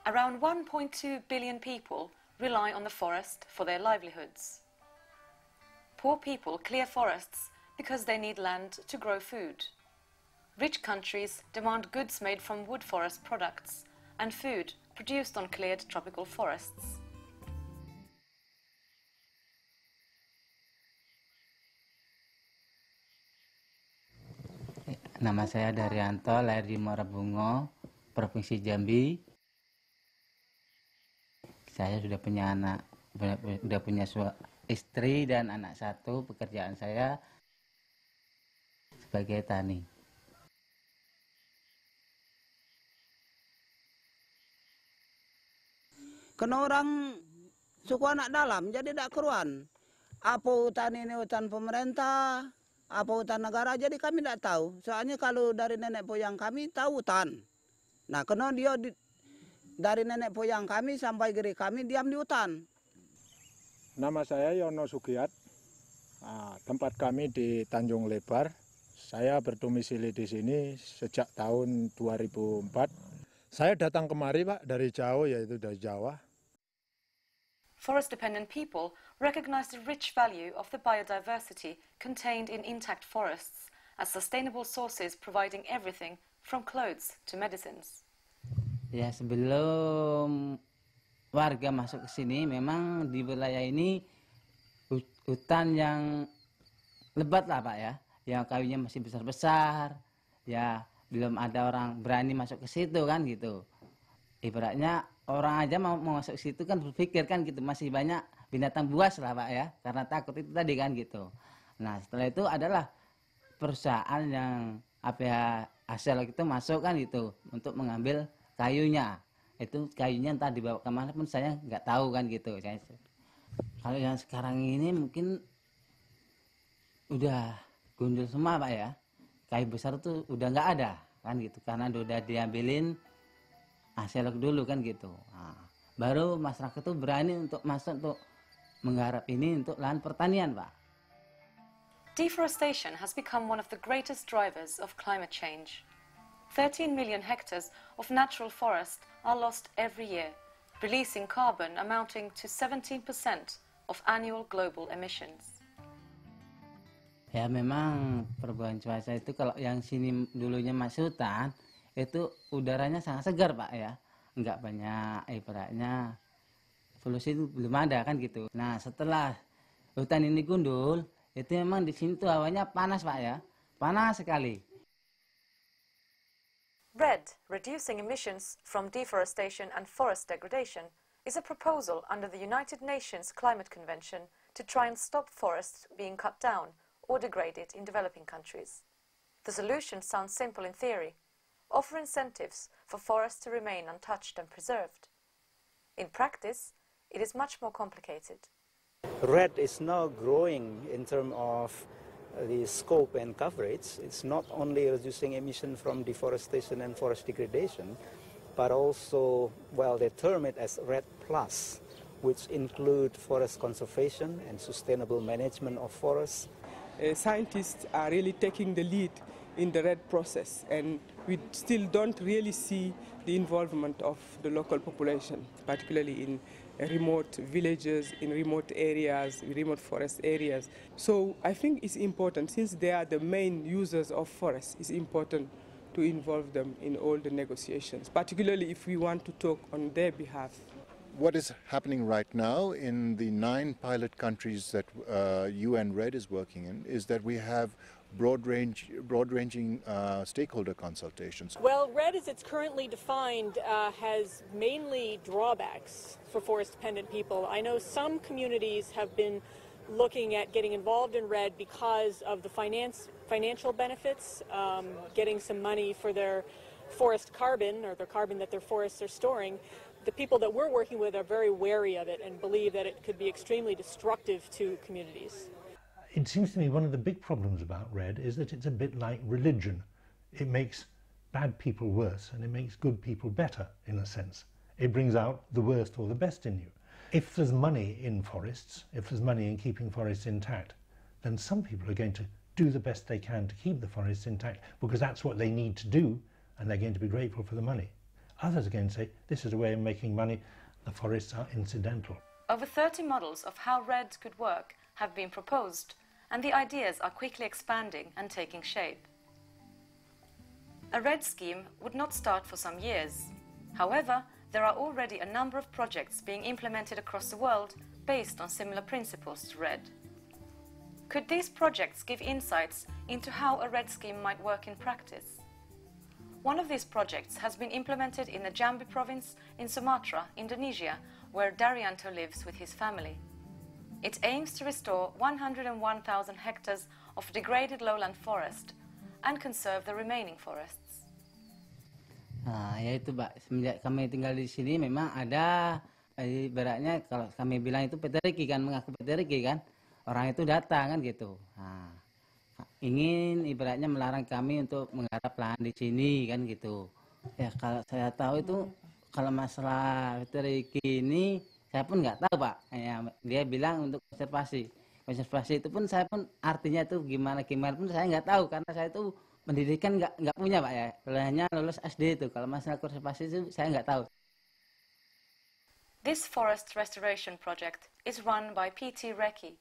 Around 1.2 billion people rely on the forest for their livelihoods. Poor people clear forests because they need land to grow food. Rich countries demand goods made from wood forest products and food produced on cleared tropical forests. Nama saya Daryanto, lahir di Muara Bungo, Provinsi Jambi. Saya sudah punya anak, sudah punya istri dan anak satu. Pekerjaan saya sebagai tani. Karena orang suku anak dalam, jadi tidak keruan. Apa hutan ini hutan pemerintah, apa hutan negara, jadi kami tidak tahu. Soalnya kalau dari nenek moyang kami tahu hutan. Nah, karena dia dari nenek moyang kami sampai geri kami diam di hutan. Nama saya Yono Sugiat. Tempat kami di Tanjung Lebar. Saya berdomisili di sini sejak tahun 2004. Saya datang kemari, Pak, dari jauh, yaitu dari Jawa. Forest-dependent people recognize the rich value of the biodiversity contained in intact forests as sustainable sources providing everything from clothes to medicines. Ya, sebelum warga masuk ke sini, memang di wilayah ini hutan yang lebat lah, Pak, ya. Yang kayunya masih besar-besar, ya belum ada orang berani masuk ke situ kan gitu. Ibaratnya orang aja mau masuk ke situ kan berpikir kan gitu, masih banyak binatang buas lah, Pak, ya, karena takut itu tadi kan gitu. Nah, setelah itu adalah perusahaan yang hasil itu masuk kan gitu untuk mengambil kayunya. Itu kayunya entah dibawa kemana pun saya nggak tahu kan gitu. Kalau yang sekarang ini mungkin udah gundul semua, Pak, ya. Kayu besar tuh udah nggak ada kan gitu, karena udah diambilin hasil dulu kan gitu. Nah, baru masyarakat tuh berani untuk masuk untuk menggarap ini untuk lahan pertanian, Pak. Deforestation has become one of the greatest drivers of climate change. 13 million hectares of natural forest are lost every year, releasing carbon amounting to 17% of annual global emissions. Ya memang perubahan cuaca itu kalau yang sini dulunya masih hutan, itu udaranya sangat segar, Pak, ya. Enggak banyak ibaratnya polusi itu belum ada kan gitu. Nah, setelah hutan ini gundul, itu memang di sini tuh hawanya panas, Pak, ya. Panas sekali. REDD, Reducing Emissions from Deforestation and Forest Degradation, is a proposal under the United Nations Climate Convention to try and stop forests being cut down or degraded in developing countries. The solution sounds simple in theory: offer incentives for forests to remain untouched and preserved. In practice, it is much more complicated. REDD is now growing in terms of the scope and coverage. It's not only reducing emission from deforestation and forest degradation, but also, well, they term it as REDD Plus, which include forest conservation and sustainable management of forests. Scientists are really taking the lead in the REDD process, and we still don't really see the involvement of the local population, particularly in remote villages, in remote areas, remote forest areas. So I think it's important, since they are the main users of forests, it's important to involve them in all the negotiations, particularly if we want to talk on their behalf. What is happening right now in the 9 pilot countries that UN REDD is working in is that we have broad-ranging stakeholder consultations. Well, REDD as it's currently defined has mainly drawbacks for forest-dependent people. I know some communities have been looking at getting involved in REDD because of the financial benefits, getting some money for their forest carbon, or the carbon that their forests are storing. The people that we're working with are very wary of it and believe that it could be extremely destructive to communities. It seems to me one of the big problems about REDD is that it's a bit like religion. It makes bad people worse and it makes good people better, in a sense. It brings out the worst or the best in you. If there's money in forests, if there's money in keeping forests intact, then some people are going to do the best they can to keep the forests intact because that's what they need to do, and they're going to be grateful for the money. Others again say this is a way of making money, the forests are incidental. Over 30 models of how REDD could work have been proposed, and the ideas are quickly expanding and taking shape. A REDD scheme would not start for some years. However, there are already a number of projects being implemented across the world based on similar principles to REDD. Could these projects give insights into how a REDD scheme might work in practice? One of these projects has been implemented in the Jambi province in Sumatra, Indonesia, where Daryanto lives with his family. It aims to restore 101,000 hectares of degraded lowland forest and conserve the remaining forests. Nah, ya itu, Pak. Semenjak kami tinggal di sini memang ada, ibaratnya kalau kami bilang itu peteriki kan, mengaku peteriki kan. Orang itu datang kan gitu. Nah, ingin ibaratnya melarang kami untuk menggarap lahan di sini kan gitu. Ya kalau saya tahu itu kalau masalah peteriki ini saya pun nggak tahu, Pak. Ya, dia bilang untuk konservasi. Konservasi itu pun saya pun artinya itu gimana pun saya nggak tahu karena saya itu pendidikan nggak punya, Pak ya. Hanya lulus SD itu. Kalau masalah konservasi itu saya nggak tahu. This forest restoration project is run by PT REDD.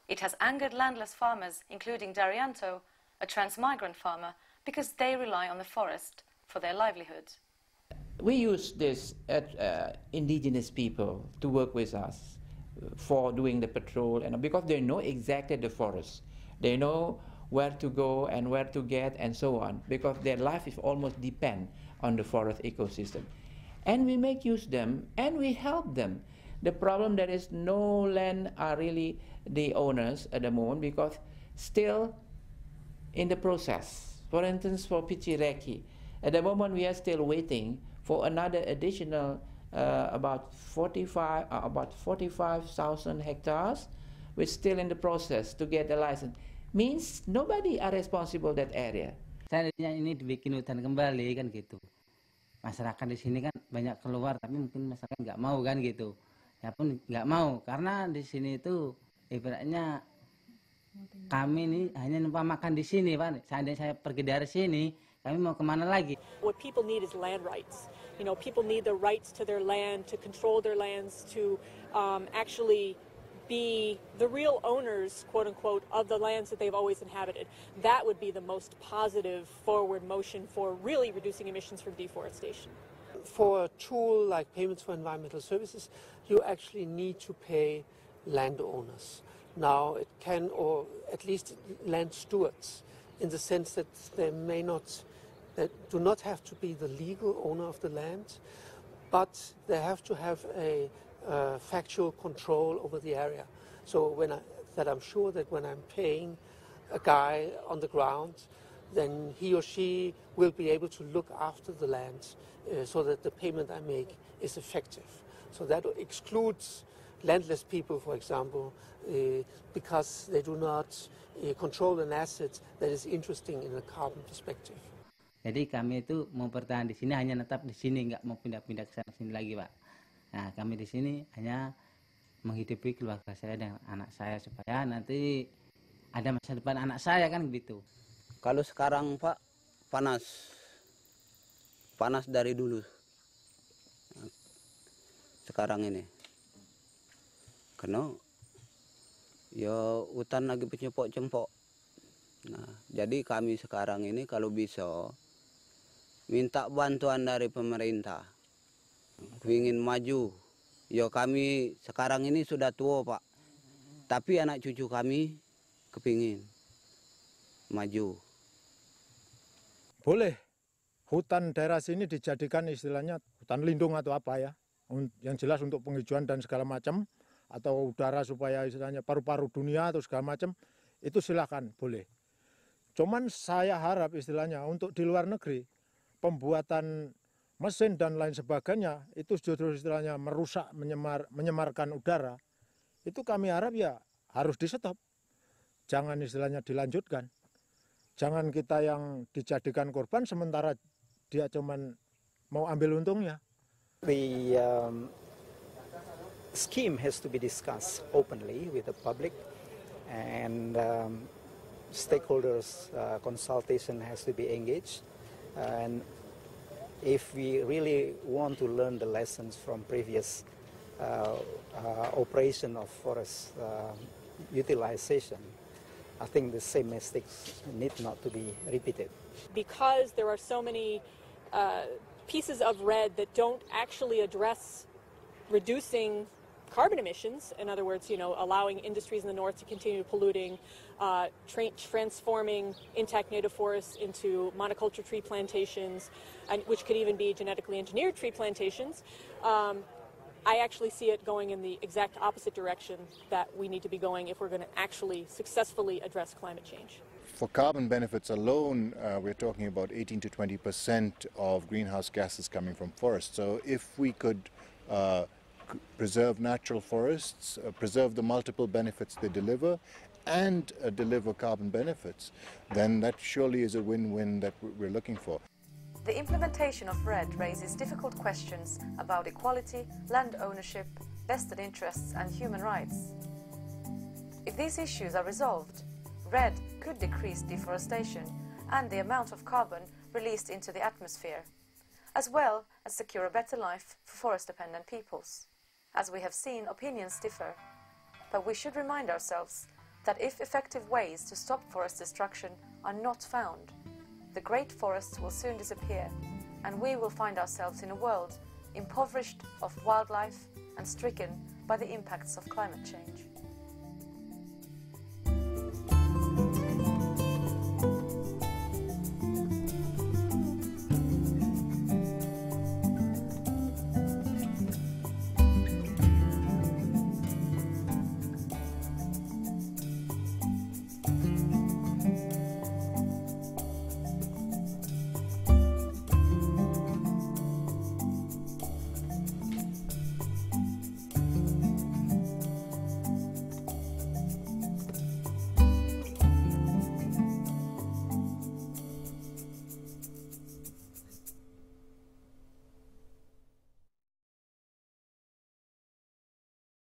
It has angered landless farmers, including Daryanto, a transmigrant farmer, because they rely on the forest for their livelihood. We use this indigenous people to work with us for doing the patrol, and because they know exactly the forest, they know where to go and where to get and so on, because their life is almost depend on the forest ecosystem. And we make use them and we help them. The problem there is no land are really the owners at the moment because still in the process. For instance, for Pichireki, at the moment we are still waiting for another additional about 45,000 hectares, which still in the process to get the license. Means nobody are responsible that area. Seandainya ini dibikin hutan kembali kan gitu. Masyarakat di sini kan banyak keluar tapi mungkin masyarakat nggak mau kan gitu. Ya pun nggak mau karena di sini itu ibaratnya kami ini hanya numpang makan di sini, Pak. Seandainya saya pergi dari sini, kami mau kemana lagi? What people need is land rights. You know, people need the rights to their land, to control their lands, to actually be the real owners, quote unquote, of the lands that they've always inhabited. That would be the most positive forward motion for really reducing emissions from deforestation. For a tool like payments for environmental services, you actually need to pay landowners. Now it can, or at least land stewards, in the sense that they may not, that do not have to be the legal owner of the land, but they have to have a factual control over the area. So that I'm sure that when I'm paying a guy on the ground, then he or she will be able to look after the land so that the payment I make is effective. So that excludes landless people, for example, because they do not control an asset that is interesting in a carbon perspective. Jadi kami itu mau bertahan di sini, hanya netap di sini, nggak mau pindah-pindah ke sana sini lagi, Pak. Nah, kami di sini hanya menghidupi keluarga saya dan anak saya supaya nanti ada masa depan anak saya kan gitu. Kalau sekarang, Pak, panas dari dulu. Sekarang ini. Karena ya hutan lagi bercempok-cempok. Nah, jadi kami sekarang ini kalau bisa minta bantuan dari pemerintah. Ingin maju. Ya kami sekarang ini sudah tua, Pak. Tapi anak cucu kami kepingin maju. Boleh hutan daerah sini dijadikan istilahnya hutan lindung atau apa ya. Yang jelas untuk penghijauan dan segala macam. Atau udara supaya istilahnya paru-paru dunia atau segala macam. Itu silakan, boleh. Cuman saya harap istilahnya untuk di luar negeri. Pembuatan mesin dan lain sebagainya itu justru istilahnya merusak, menyemarkan udara. Itu kami harap ya harus di stop. Jangan istilahnya dilanjutkan. Jangan kita yang dijadikan korban sementara dia cuman mau ambil untungnya. The scheme has to be discussed openly with the public, and stakeholders consultation has to be engaged, and if we really want to learn the lessons from previous operation of forest utilization, I think the same mistakes need not to be repeated. Because there are so many pieces of REDD that don't actually address reducing carbon emissions, in other words, allowing industries in the north to continue polluting, transforming intact native forests into monoculture tree plantations, and which could even be genetically engineered tree plantations. I actually see it going in the exact opposite direction that we need to be going if we're going to actually successfully address climate change. For carbon benefits alone, we're talking about 18 to 20% of greenhouse gases coming from forests. So if we could preserve natural forests, preserve the multiple benefits they deliver, and deliver carbon benefits, then that surely is a win-win that we're looking for. The implementation of REDD raises difficult questions about equality, land ownership, vested interests and human rights. If these issues are resolved, REDD could decrease deforestation and the amount of carbon released into the atmosphere, as well as secure a better life for forest-dependent peoples. As we have seen, opinions differ, but we should remind ourselves that if effective ways to stop forest destruction are not found, the great forests will soon disappear, and we will find ourselves in a world impoverished of wildlife and stricken by the impacts of climate change.